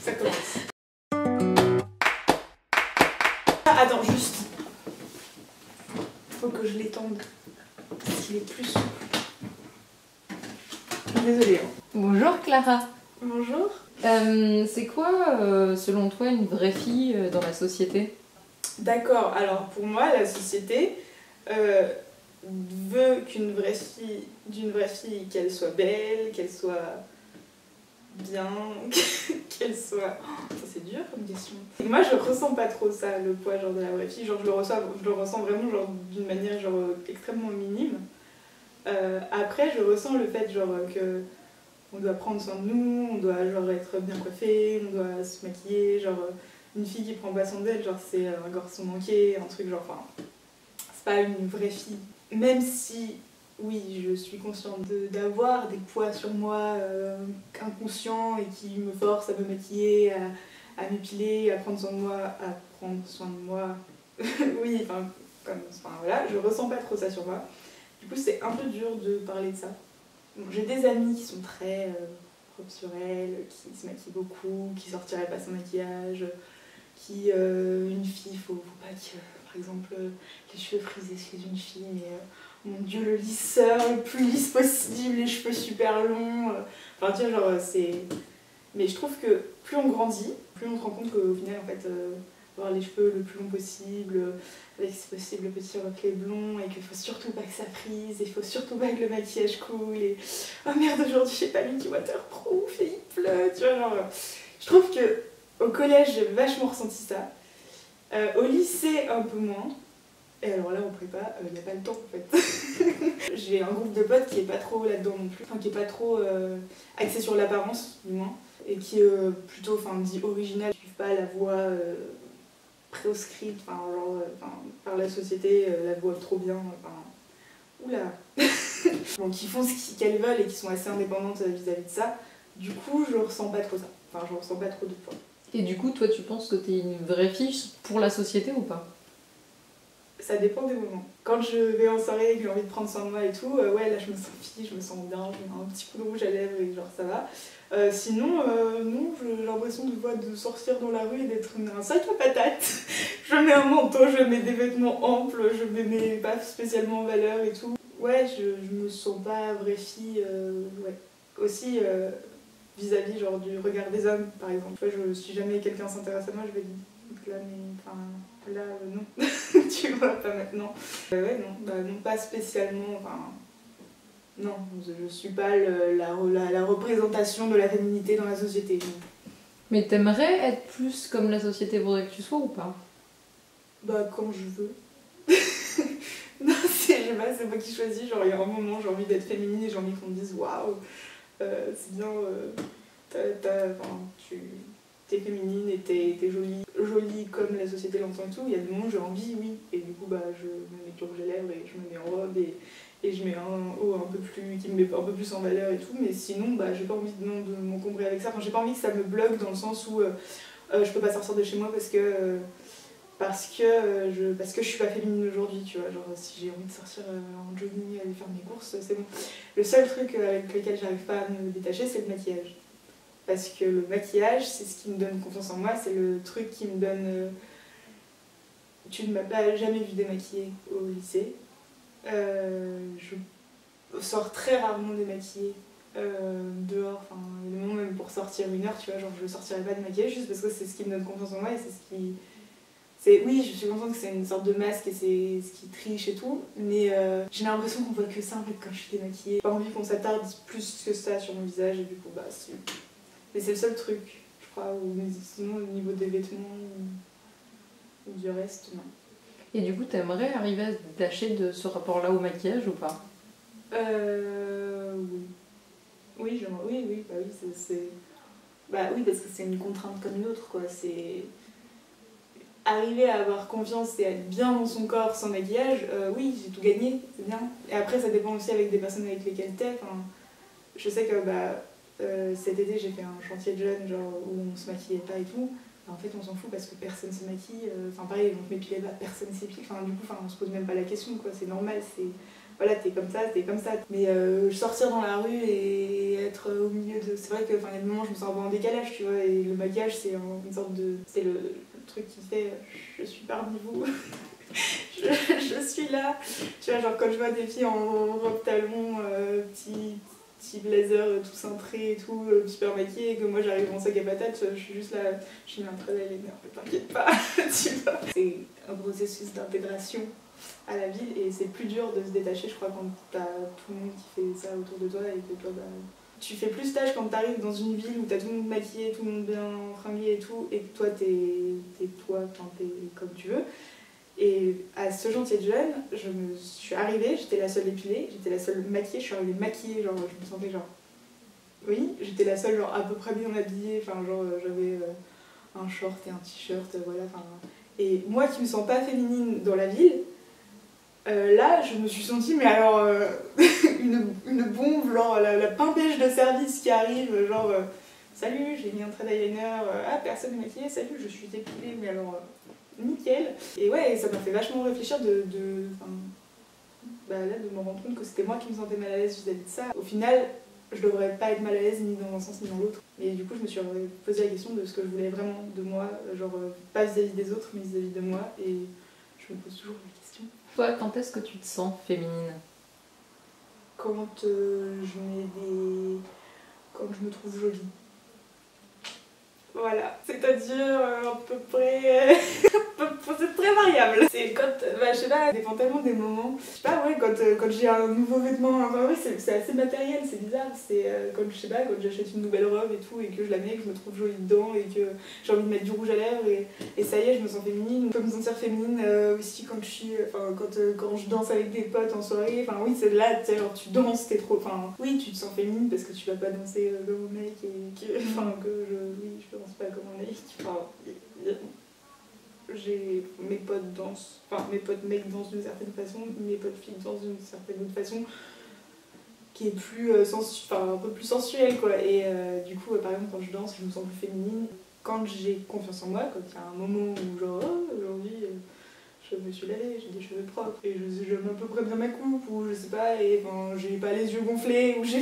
Ça commence. Ah, attends, juste. Faut que je l'étende. Parce qu'il est plus souple. Désolée. Hein. Bonjour Clara. Bonjour. C'est quoi, selon toi, une vraie fille dans la société? D'accord, alors pour moi, la société veut d'une vraie fille, qu'elle soit belle, qu'elle soit bien, qu'elle soit... Oh, ça c'est dur comme question. Moi je ressens pas trop ça, le poids genre de la vraie fille, genre je le ressens vraiment genre d'une manière genre extrêmement minime. Après je ressens le fait genre que on doit prendre soin de nous, on doit genre être bien coiffé, on doit se maquiller, genre une fille qui prend pas soin d'elle, genre c'est un garçon manqué, un truc genre, enfin, c'est pas une vraie fille. Même si, oui, je suis consciente d'avoir des poids sur moi inconscients et qui me forcent à me maquiller, à m'épiler, à prendre soin de moi, oui, enfin, voilà, je ressens pas trop ça sur moi. Du coup, c'est un peu dur de parler de ça. Bon, j'ai des amis qui sont très propres sur elles, qui se maquillent beaucoup, qui sortiraient pas sans maquillage, qui, une fille, faut pas que, par exemple, les cheveux frisés chez une fille, mais mon dieu, le lisseur le plus lisse possible, les cheveux super longs, enfin, tu vois, genre, c'est... Mais je trouve que plus on grandit, plus on se rend compte qu'au final, en fait, avoir les cheveux le plus long possible, avec si possible le petit reflet blond, et qu'il faut surtout pas que ça frise, et il faut surtout pas que le maquillage coule, et oh merde, aujourd'hui j'ai pas mis du waterproof, et il pleut, tu vois, genre... Je trouve que au collège, j'ai vachement ressenti ça. Au lycée, un peu moins. Et alors là, en prépa, il n'y a pas le temps en fait. J'ai un groupe de potes qui est pas trop là-dedans non plus, enfin qui est pas trop axé sur l'apparence, du moins, et qui est plutôt dit original, qui ne suivent pas la voie proscrite, par la société, la voie trop bien, oula. Bon, qui font ce qu'elles veulent et qui sont assez indépendantes vis-à-vis de ça. Du coup, je ressens pas trop ça. Enfin, je ressens pas trop de poids. Et du coup, toi, tu penses que t'es une vraie fille pour la société ou pas? Ça dépend des moments. Quand je vais en soirée et que j'ai envie de prendre soin de moi et tout, ouais, là je me sens fille, je me sens bien, je mets un petit coup de rouge à lèvres et genre ça va. Sinon, non, j'ai l'impression de sortir dans la rue et d'être un sac à patates. Je mets un manteau, je mets des vêtements amples, je mets mes pas spécialement en valeur et tout. Ouais, je me sens pas vraie fille, ouais. Aussi, vis-à-vis genre du regard des hommes, par exemple. Tu vois, si jamais quelqu'un s'intéresse à moi, je vais dire là, mais là, non. Tu vois, pas maintenant. Ouais, non, pas spécialement, non, je suis pas la représentation de la féminité dans la société. Non. Mais t'aimerais être plus comme la société voudrait que tu sois ou pas? Bah, quand je veux. Non, c'est moi qui choisis, genre il y a un moment, j'ai envie d'être féminine et j'ai envie qu'on me dise waouh, c'est bien, tu t'es féminine et t'es jolie comme la société l'entend et tout. Il y a des moments où j'ai envie, oui, et du coup bah je me mets du rouge à lèvres et je me mets en robe et je mets un haut un peu plus qui me met un peu plus en valeur et tout, mais sinon bah j'ai pas envie de m'encombrer avec ça. Enfin, j'ai pas envie que ça me bloque dans le sens où je peux pas sortir de chez moi parce que je suis pas féminine aujourd'hui, tu vois, genre si j'ai envie de sortir en jogging aller faire mes courses, c'est bon. Le seul truc avec lequel j'arrive pas à me détacher, c'est le maquillage. Parce que le maquillage, c'est ce qui me donne confiance en moi, c'est le truc qui me donne... Tu ne m'as pas jamais vu démaquillée au lycée. Je sors très rarement démaquillée dehors, le moment même pour sortir 1 heure, tu vois, genre je sortirai pas démaquillée juste parce que c'est ce qui me donne confiance en moi et c'est ce qui... Oui, je suis contente que c'est une sorte de masque et c'est ce qui triche et tout, mais j'ai l'impression qu'on voit que ça en fait quand je suis démaquillée. J'ai pas envie qu'on s'attarde plus que ça sur mon visage et du coup bah si. Mais c'est le seul truc, je crois, mais sinon au niveau des vêtements ou du reste, non. Et du coup, t'aimerais arriver à te détacher de ce rapport-là au maquillage ou pas? Oui. Oui, bah oui, c'est... Bah oui, parce que c'est une contrainte comme une autre, quoi. C'est... Arriver à avoir confiance et à être bien dans son corps sans maquillage, oui, j'ai tout gagné, c'est bien. Et après, ça dépend aussi avec des personnes avec lesquelles t'es. Je sais que cet été, j'ai fait un chantier de jeunes genre, où on se maquillait pas et tout. En fait, on s'en fout parce que personne se maquille. Pareil, on te m'épilait pas, personne s'épile. Du coup, on se pose même pas la question, quoi. C'est normal, voilà, t'es comme ça, t'es comme ça. Mais sortir dans la rue et être au milieu de... C'est vrai que, enfin, il y a des moments où je me sens un peu en décalage, tu vois, et le maquillage, c'est une sorte de... C'est le truc qui fait je suis parmi vous. je suis là. Tu vois, genre quand je vois des filles en robe talon, petit blazer tout cintré et tout, super maquillée, et que moi j'arrive en sac à patates, je suis juste là, je mets un trait d'eyeliner, t'inquiète pas, tu vois. C'est un processus d'intégration à la ville et c'est plus dur de se détacher, je crois, quand t'as tout le monde qui fait ça autour de toi et que toi, bah, tu fais plus tâche quand t'arrives dans une ville où t'as tout le monde maquillé, tout le monde bien fringué et tout, et que toi t'es toi, enfin t'es comme tu veux. Et à ce gentil de jeune, je suis arrivée, j'étais la seule épilée, j'étais la seule maquillée, je suis arrivée maquillée, genre je me sentais genre... Oui, j'étais la seule genre à peu près bien habillée, enfin genre j'avais un short et un t-shirt, voilà, enfin... Et moi qui me sens pas féminine dans la ville, là je me suis sentie, mais alors, une bombe, genre la pimpèche de service qui arrive, genre... salut, j'ai mis un trait d'eyeliner, ah personne n'est maquillée, salut, je suis épilée, mais alors... nickel. Et ouais, ça m'a fait vachement réfléchir bah là, de me rendre compte que c'était moi qui me sentais mal à l'aise vis-à-vis de ça. Au final, je devrais pas être mal à l'aise ni dans un sens ni dans l'autre. Et du coup, je me suis posé la question de ce que je voulais vraiment de moi, genre pas vis-à-vis des autres, mais vis-à-vis de moi. Et je me pose toujours la question. Toi, quand est-ce que tu te sens féminine? Quand quand je me trouve jolie. Voilà, c'est-à-dire à peu près... c'est très variable. C'est quand, bah, je sais pas, ça dépend tellement des moments. Je sais pas, ouais, quand j'ai un nouveau vêtement, enfin, ouais, c'est assez matériel, c'est bizarre. C'est quand, je sais pas, quand j'achète une nouvelle robe et tout, et que je la mets, que je me trouve jolie dedans, et que j'ai envie de mettre du rouge à lèvres, et ça y est, je me sens féminine. Je peux me sentir féminine aussi quand je suis, enfin, quand je danse avec des potes en soirée. Enfin, oui, c'est là, tu sais, genre, tu danses, t'es trop... Enfin, oui, tu te sens féminine parce que tu vas pas danser comme un mec, enfin, oui, je danse pas comme un mec. Enfin, j'ai mes potes dansent, enfin mes potes mecs dansent d'une certaine façon, mes potes filles dansent d'une certaine autre façon qui est plus un peu plus sensuelle quoi. Et du coup par exemple quand je danse je me sens plus féminine. Quand j'ai confiance en moi, quand il y a un moment où genre oh, aujourd'hui je me suis lavée, j'ai des cheveux propres et j'aime à peu près bien ma coupe ou je sais pas et j'ai pas les yeux gonflés ou j'ai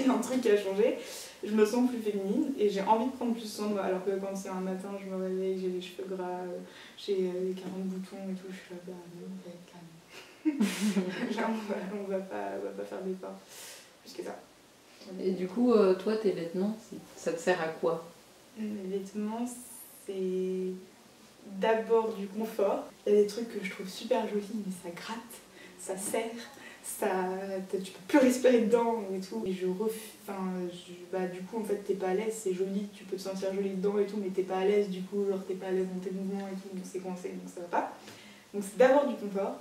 un truc qui a changé, je me sens plus féminine et j'ai envie de prendre plus soin de moi. Alors que quand c'est un matin, je me réveille, j'ai les cheveux gras, j'ai 40 boutons et tout, je suis là, bah non, calme. on va pas faire d'efforts. Plus que ça. Et du coup, toi, tes vêtements, ça te sert à quoi? Mes vêtements, c'est d'abord du confort. Il y a des trucs que je trouve super jolis, mais ça gratte, ça serre. Tu peux plus respirer dedans et tout. Et bah, du coup, en fait, t'es pas à l'aise, c'est joli, tu peux te sentir jolie dedans et tout, mais t'es pas à l'aise, du coup, genre t'es pas à l'aise dans tes mouvements et tout, donc c'est coincé, donc ça va pas. Donc c'est d'abord du confort.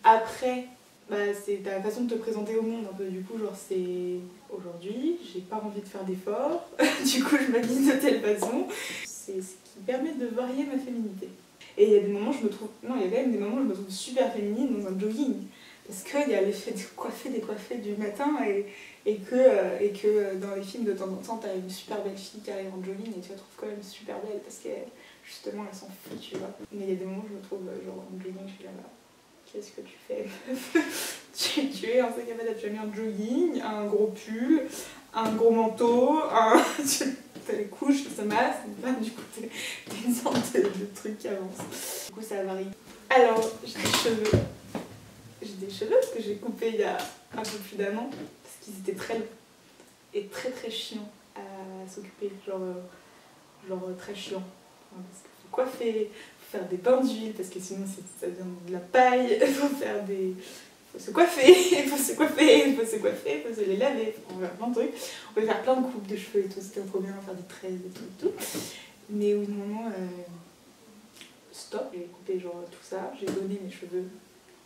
Après, bah, c'est ta façon de te présenter au monde un peu. Du coup, genre c'est aujourd'hui, j'ai pas envie de faire d'efforts, du coup, je m'habille de telle façon. C'est ce qui permet de varier ma féminité. Et il y a des moments, il y a quand même des moments où je me trouve super féminine dans un jogging. Parce qu'il y a l'effet de coiffer, décoiffer du matin et que dans les films de temps en temps, t'as une super belle fille qui arrive en jogging et tu la trouves quand même super belle parce qu'elle, justement, elle s'en fout, tu vois. Mais il y a des moments où je me trouve genre en jogging, je suis là, qu'est-ce que tu fais? tu es en sac à patates, tu as mis un jogging, un gros pull, un gros manteau, t'as les couches, ça masse, du coup t'es une sorte de truc qui avance. Du coup ça varie. Alors, j'ai des cheveux. J'ai des cheveux parce que j'ai coupé il y a un peu plus d'un an parce qu'ils étaient très longs et très très chiants à s'occuper, genre très chiant. Parce qu'il faut coiffer, faut faire des bains d'huile parce que sinon ça vient de la paille, il faut se coiffer, il faut se les laver, on va faire plein de trucs, on peut faire plein de coupes de cheveux et tout, c'était trop bien, faire des tresses et tout. Mais au bout d'un moment, stop, j'ai coupé genre tout ça, j'ai donné mes cheveux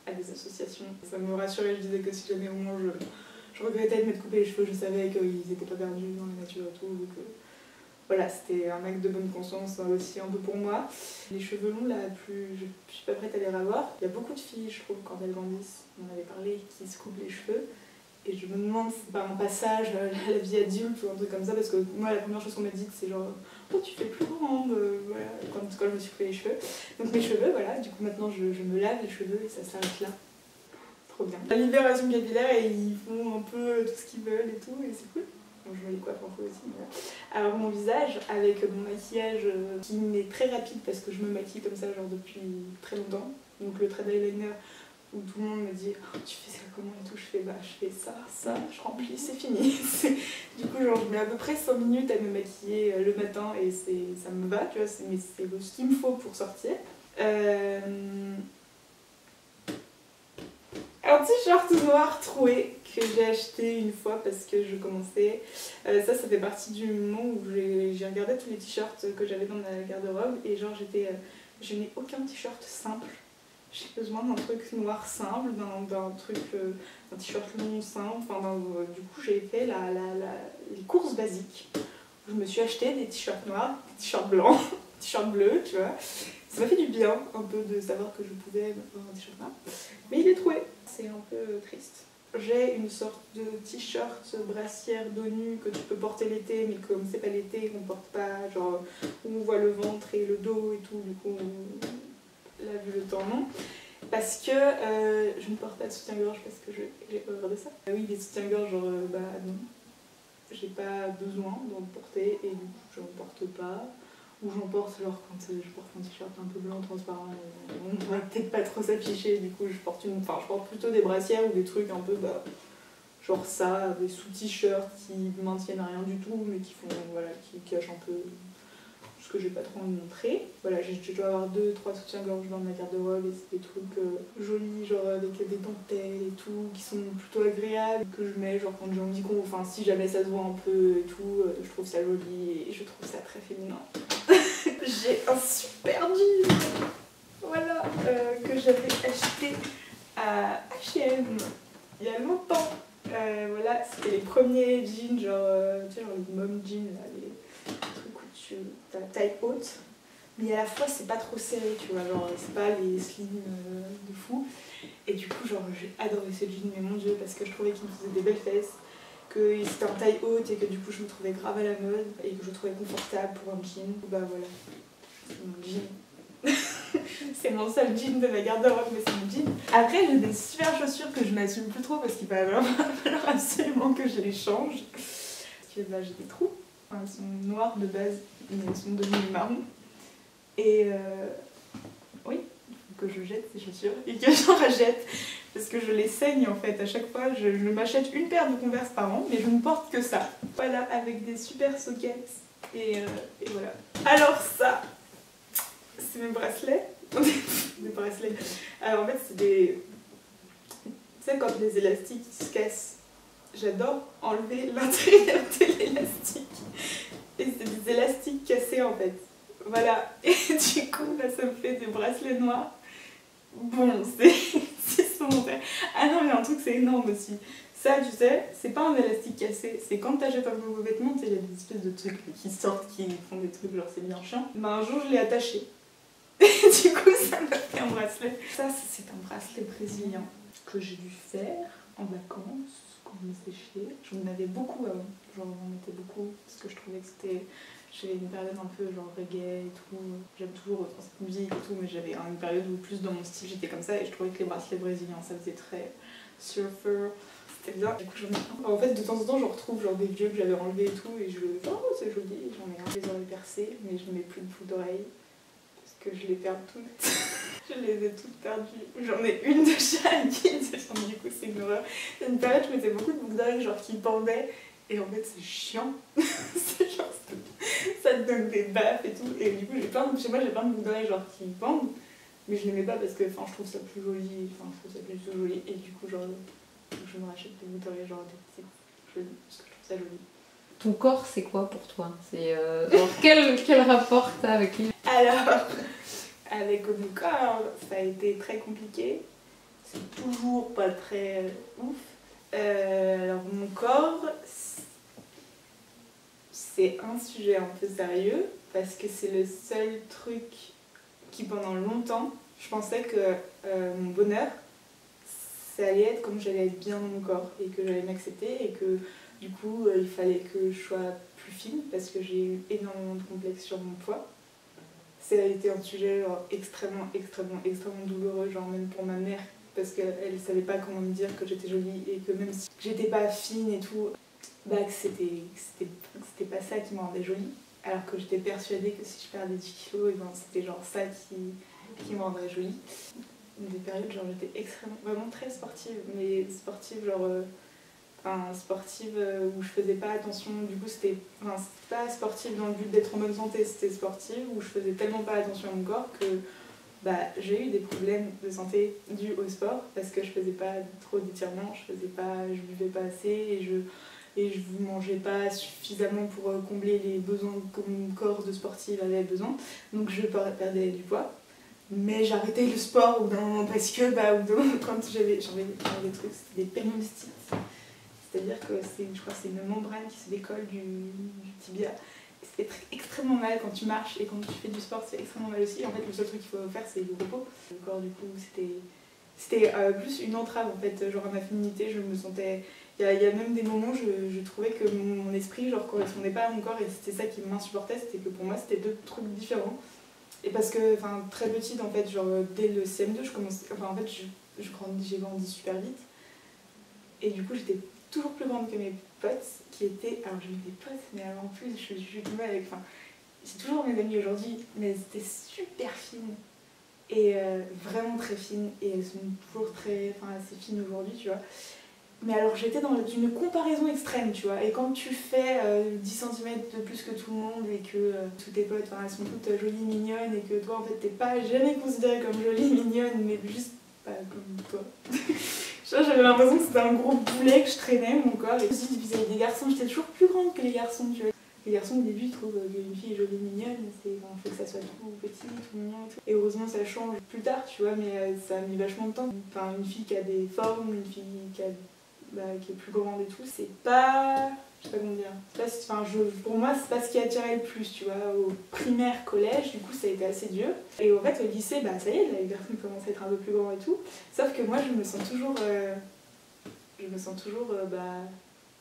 à des associations. Ça me rassurait, je disais que si jamais au moins je regrettais de m'être coupé les cheveux, je savais qu'ils n'étaient pas perdus dans la nature et tout. Donc, voilà, c'était un acte de bonne conscience aussi un peu pour moi. Les cheveux longs, là, je suis pas prête à les revoir. Il y a beaucoup de filles, je trouve, quand elles grandissent, on en avait parlé, qui se coupent les cheveux. Et je me demande si c'est pas un passage à la vie adulte ou un truc comme ça, parce que moi, la première chose qu'on m'a dit, c'est genre « Oh, tu fais plus grande !» voilà, quand je me suis coupé les cheveux. Donc mes cheveux, voilà, du coup maintenant je me lave les cheveux et ça s'arrête là. trop bien. La libération capillaire et ils font un peu tout ce qu'ils veulent et tout et c'est cool. Donc, je me les coiffe un peu aussi. Voilà. Alors mon visage avec mon maquillage qui est très rapide parce que je me maquille comme ça genre depuis très longtemps. Donc le trait d'eyeliner où tout le monde me dit oh, tu fais ça comment et tout, je fais je fais ça, je remplis, c'est fini. Du coup genre je mets à peu près 5 minutes à me maquiller le matin et ça me va, tu vois, mais c'est ce qu'il me faut pour sortir. Un t-shirt noir troué que j'ai acheté une fois parce que je commençais. Ça fait partie du moment où j'ai regardé tous les t-shirts que j'avais dans ma garde-robe et genre je n'ai aucun t-shirt simple. J'ai besoin d'un truc noir simple, d'un t-shirt long simple. Enfin, du coup j'ai fait les courses basiques. Je me suis acheté des t-shirts noirs, des t-shirts blancs, des t-shirts bleus, tu vois. Ça m'a fait du bien un peu de savoir que je pouvais avoir un t-shirt noir. Mais il est troué, c'est un peu triste. J'ai une sorte de t-shirt brassière dos nu que tu peux porter l'été, mais comme c'est pas l'été, on porte pas, genre où on voit le ventre et le dos et tout, du coup là vu le temps non. Parce que je ne porte pas de soutien-gorge parce que j'ai peur de ça. Oui, des soutiens-gorge, genre non, j'ai pas besoin d'en porter et du coup je n'en porte pas. Ou j'en porte genre quand je porte un t-shirt un peu blanc transparent, on ne va peut-être pas trop s'afficher, du coup je porte plutôt des brassières ou des trucs un peu genre ça, des sous-t-shirts qui maintiennent rien du tout mais qui font voilà, qui cachent un peu ce que j'ai pas trop envie de montrer. Voilà, je dois avoir 2-3 soutiens-gorge dans ma garde-robe et c'est des trucs jolis, genre avec des dentelles et tout, qui sont plutôt agréables, que je mets genre quand j'ai envie enfin si jamais ça se voit un peu et tout, je trouve ça joli et je trouve ça très féminin. J'ai un super jean, voilà, que j'avais acheté à H&M il y a longtemps. Voilà, c'était les premiers jeans, genre, tu sais, genre les mom jeans, là, les trucs où tu as la taille haute, mais à la fois c'est pas trop serré, tu vois, genre c'est pas les slim de fou. Et du coup, genre, j'ai adoré ce jean, mais mon dieu, parce que je trouvais qu'il me faisait des belles fesses, que c'était en taille haute et que du coup je me trouvais grave à la mode et que je trouvais confortable pour un jean. Bah voilà, c'est mon jean. C'est mon seul jean de ma garde-robe, mais c'est mon jean. Après, j'ai des super chaussures que je m'assume plus trop parce qu'il va falloir absolument que je les change. Parce que j'ai des trous. Enfin, elles sont noires de base, mais elles sont devenues marron. Et oui, il faut que je jette ces chaussures et que j'en rachète. Parce que je les saigne en fait. À chaque fois, je m'achète une paire de Converse par an, mais je ne porte que ça. Voilà, avec des super sockets. Et voilà. Alors ça, c'est mes bracelets. Des bracelets. Alors en fait, c'est des... Tu sais, quand les élastiques se cassent, j'adore enlever l'intérieur de l'élastique. Et c'est des élastiques cassés en fait. Voilà. Et du coup, là, ça me fait des bracelets noirs. Bon, c'est secondaire. Ah non, mais un truc, c'est énorme aussi. Ça, tu sais, c'est pas un élastique cassé. C'est quand t'achètes un nouveau vêtement, tu sais, il y a des espèces de trucs qui sortent, qui font des trucs, genre c'est bien chiant. Bah, un jour, je l'ai attaché. Et du coup, ça m'a fait un bracelet. Ça, c'est un bracelet brésilien que j'ai dû faire en vacances, quand je me séchais. J'en avais beaucoup avant. J'en mettais beaucoup parce que je trouvais que c'était... J'avais une période un peu genre reggae et tout. J'aime toujours autant cette musique et tout, mais j'avais une période où plus dans mon style j'étais comme ça et je trouvais que les bracelets brésiliens ça faisait très surfer. C'était bien. Du coup j'en ai un. En fait de temps en temps je retrouve genre des vieux que j'avais enlevés et tout et je le oh c'est joli. J'en ai un les oreilles percées mais je mets plus de boucles d'oreilles parce que je les perds toutes. Je les ai toutes perdues. J'en ai une de chaque du coup c'est une horreur. Il y a une période je mettais beaucoup de boucles d'oreilles genre qui pendaient. Et en fait, c'est chiant. C'est genre, ça te donne des baffes et tout. Et du coup, chez moi, j'ai plein de boucles d'oreilles genre qui pendent. Mais je n'aimais pas parce que je trouve ça plus joli. Enfin, je trouve ça plus joli. Et du coup, genre, je me rachète des boucles d'oreilles genre des petites jolies. Parce que je trouve ça joli. Ton corps, c'est quoi pour toi? C'est genre, quel rapport t'as avec lui? Alors, avec mon corps, ça a été très compliqué. C'est toujours pas très ouf. Alors, mon corps, c'est un sujet un peu sérieux parce que c'est le seul truc qui pendant longtemps je pensais que mon bonheur ça allait être comme j'allais être bien dans mon corps et que j'allais m'accepter et que du coup il fallait que je sois plus fine parce que j'ai eu énormément de complexes sur mon poids. Ça a été un sujet genre, extrêmement douloureux, genre même pour ma mère parce qu'elle savait pas comment me dire que j'étais jolie et que même si j'étais pas fine et tout, bah que c'était pas ça qui me rendait jolie. Alors que j'étais persuadée que si je perdais 10 kilos, et ben c'était genre ça qui me rendrait jolie. Des périodes genre j'étais vraiment très sportive, mais sportive genre sportive où je faisais pas attention, du coup c'était pas sportive dans le but d'être en bonne santé, c'était sportive où je faisais tellement pas attention à mon corps que bah, j'ai eu des problèmes de santé dus au sport parce que je faisais pas trop d'étirements, je buvais pas assez et je mangeais pas suffisamment pour combler les besoins que mon corps de sportive avait besoin, donc je perdais du poids. Mais j'arrêtais le sport au bout d'un moment parce que quand j'avais des trucs, c'était des périostites. C'est-à-dire que je crois que c'est une membrane qui se décolle du tibia. Ça fait extrêmement mal quand tu marches et quand tu fais du sport, c'est extrêmement mal aussi. En fait, le seul truc qu'il faut faire, c'est le repos. Le corps, du coup, c'était plus une entrave en fait, genre à ma féminité. Je me sentais. Il y a même des moments, je trouvais que mon esprit genre correspondait pas à mon corps et c'était ça qui m'insupportait. C'était que pour moi, c'était deux trucs différents. Et parce que, très petite en fait, genre dès le CM2, j'ai grandi super vite. Et du coup, j'étais toujours plus grande que mes potes qui étaient. Alors, j'ai eu des potes, mais alors, en plus, je suis du mal avec. J'ai toujours mes amies aujourd'hui, mais elles étaient super fines. Et vraiment très fines. Et elles sont toujours assez fines aujourd'hui, tu vois. Mais alors, j'étais dans une comparaison extrême, tu vois. Et quand tu fais 10 cm de plus que tout le monde et que toutes tes potes, elles sont toutes jolies, mignonnes, et que toi, en fait, t'es pas jamais considérée comme jolie, mignonne, mais juste pas comme toi. J'avais l'impression que c'était un gros boulet que je traînais, mon corps. Et aussi, vis-à-vis des garçons, j'étais toujours plus grande que les garçons, tu vois. Les garçons, au début, ils trouvent qu'une fille est jolie, mignonne, il faut que ça soit tout petit, tout mignon et tout. Et heureusement, ça change plus tard, tu vois, mais ça a mis vachement de temps. Une fille qui a des formes, une fille qui est plus grande et tout, c'est pas. Je sais pas comment dire. Pour moi, c'est pas ce qui attirait le plus, tu vois. Au primaire, collège, du coup, ça a été assez dur. Et en fait, au lycée, ça y est, les garçons commencent à être un peu plus grands et tout. Sauf que moi, je me sens toujours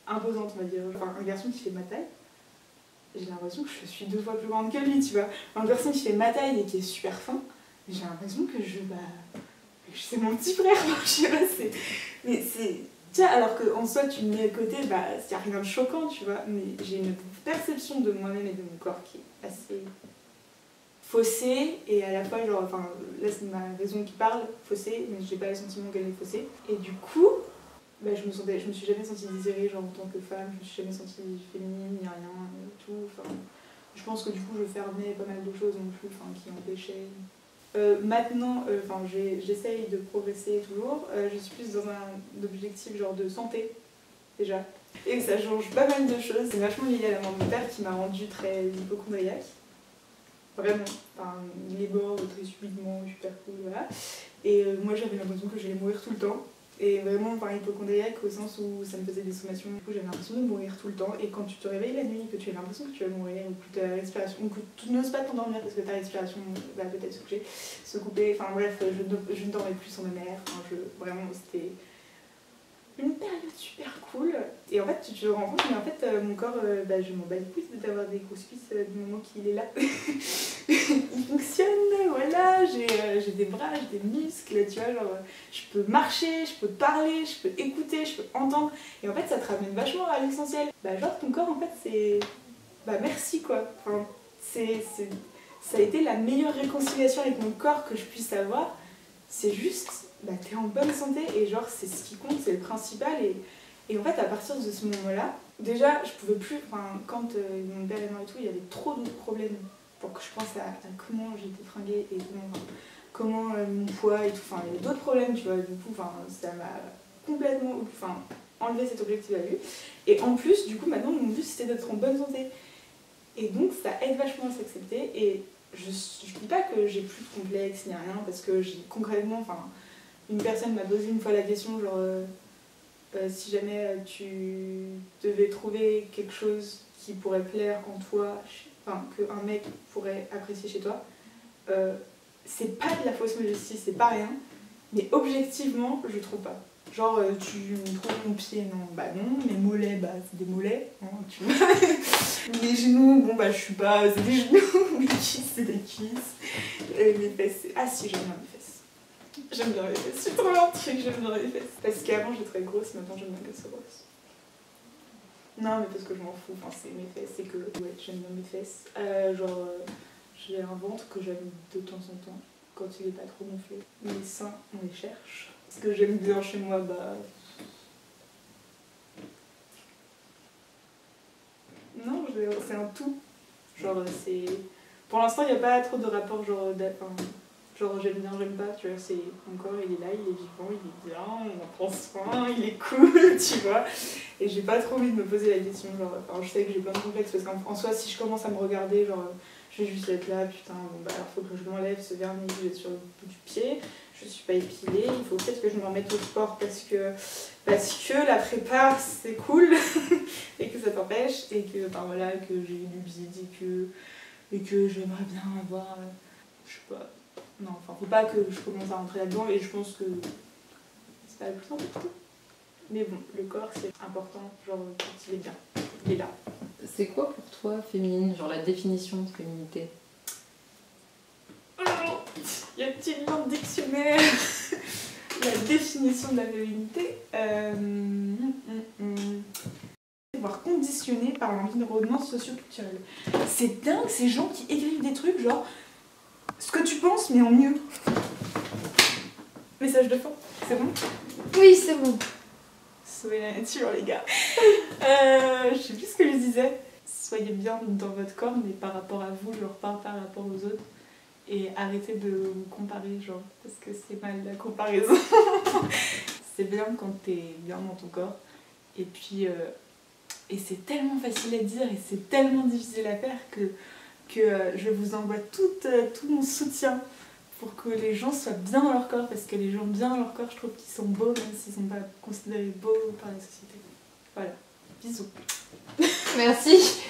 imposante, on va dire. Un garçon qui fait ma taille, j'ai l'impression que je suis 2 fois plus grande que lui, tu vois. Un garçon qui fait ma taille et qui est super fin, j'ai l'impression que c'est mon petit frère. Je sais pas, mais c'est. Tiens, alors qu'en soi, tu me mets à côté, il n'y a rien de choquant, tu vois, mais j'ai une perception de moi-même et de mon corps qui est assez faussée, et à la fois, là c'est ma raison qui parle, faussée, mais j'ai pas le sentiment qu'elle est faussée. Et du coup, je me suis jamais sentie désirée, genre en tant que femme, je me suis jamais sentie féminine, ni rien, tout. Je pense que du coup, je fermais pas mal de choses non plus, qui empêchaient. Maintenant, j'essaye de progresser toujours. Je suis plus dans un objectif genre de santé, déjà. Et ça change pas mal de choses. C'est vachement lié à la mort de mon père qui m'a rendue très hypocondriaque. Vraiment. Il est mort très subitement, super cool, voilà. Et moi, j'avais l'impression que j'allais mourir tout le temps. Et vraiment hypocondriaque au sens où ça me faisait des sommations. Du coup, j'avais l'impression de mourir tout le temps. Et quand tu te réveilles la nuit, que tu as l'impression que tu vas mourir, ou que ta respiration, ou que tu n'oses pas t'endormir parce que ta respiration va peut-être se couper. Bref, je ne dormais plus sans ma mère. Vraiment, c'était une période super cool. Et en fait, tu te rends compte, mais en fait, mon corps, je m'en bats les couilles d'avoir des grosses cuisses du moment qu'il est là. Il fonctionne, voilà, j'ai des bras, j'ai des muscles, tu vois, je peux marcher, je peux parler, je peux écouter, je peux entendre. Et en fait, ça te ramène vachement à l'essentiel. Ton corps, en fait, c'est. Merci, quoi. Ça a été la meilleure réconciliation avec mon corps que je puisse avoir. C'est juste. T'es en bonne santé et c'est ce qui compte, c'est le principal. Et en fait, à partir de ce moment-là, déjà, je pouvais plus. Quand mon père est mort et tout, il y avait trop d'autres problèmes pour que je pense à comment j'étais fringuée et comment mon poids et tout. Il y avait d'autres problèmes, tu vois. Du coup, ça m'a complètement enlevé cet objectif à vue. Et en plus, du coup, maintenant, mon but c'était d'être en bonne santé. Et donc, ça aide vachement à s'accepter. Et je dis pas que j'ai plus de complexe ni rien, parce que concrètement, une personne m'a posé une fois la question, si jamais tu devais trouver quelque chose qui pourrait plaire en toi, qu'un mec pourrait apprécier chez toi, c'est pas de la fausse modestie, c'est pas rien, mais objectivement, je trouve pas. Tu me trouves mon pied, non, non, mes mollets, c'est des mollets, hein, tu vois. Les genoux, je suis pas, c'est des genoux, mes cuisses, c'est des cuisses. Mes fesses, si, j'aime bien mes fesses. J'aime bien les fesses, c'est trop un truc, j'aime bien les fesses. Parce qu'avant j'étais très grosse, maintenant j'aime bien qu'elles soient grosses. Non, mais parce que je m'en fous, enfin, c'est mes fesses, c'est que ouais, j'aime bien mes fesses. J'ai un ventre que j'aime de temps en temps, quand il est pas trop gonflé. Mes seins, on les cherche. Ce que j'aime bien chez moi, bah. Non, c'est un tout. Genre, c'est. Pour l'instant, il n'y a pas trop de rapport, genre j'aime bien, j'aime pas, tu vois, c'est mon corps, il est là, il est vivant, il est bien, on en prend soin, il est cool, tu vois. Et j'ai pas trop envie de me poser la question, genre, enfin, je sais que j'ai plein de complexes parce qu'en soi, si je commence à me regarder, genre, je vais juste être là, putain, bon bah alors faut que je m'enlève ce vernis, je vais être sur le bout du pied, je suis pas épilée, il faut peut-être que je me remette au sport parce que la prépa c'est cool et que ça t'empêche et que, enfin voilà, que j'ai du bide et que j'aimerais bien avoir, je sais pas. Non, enfin, faut pas que je commence à rentrer là-dedans et je pense que c'est pas le plus important. Mais bon, le corps c'est important, genre quand il est bien, il est là. C'est quoi pour toi féminine, genre la définition de féminité? Y a-t-il dans le dictionnaire la définition de la féminité voire conditionnée par l'environnement socio-culturel. C'est dingue ces gens qui écrivent des trucs genre ce que tu penses mais en mieux. Message de fin, c'est bon? Oui, c'est bon. Soyez la nature les gars. Je sais plus ce que je disais. Soyez bien dans votre corps mais par rapport à vous, genre pas par rapport aux autres. Et arrêtez de vous comparer, genre, parce que c'est mal la comparaison. C'est bien quand t'es bien dans ton corps. Et puis, et c'est tellement facile à dire et c'est tellement difficile à faire que je vous envoie tout mon soutien pour que les gens soient bien dans leur corps. Parce que les gens bien dans leur corps, je trouve qu'ils sont beaux, même s'ils ne sont pas considérés beaux par la société. Voilà. Bisous. Merci.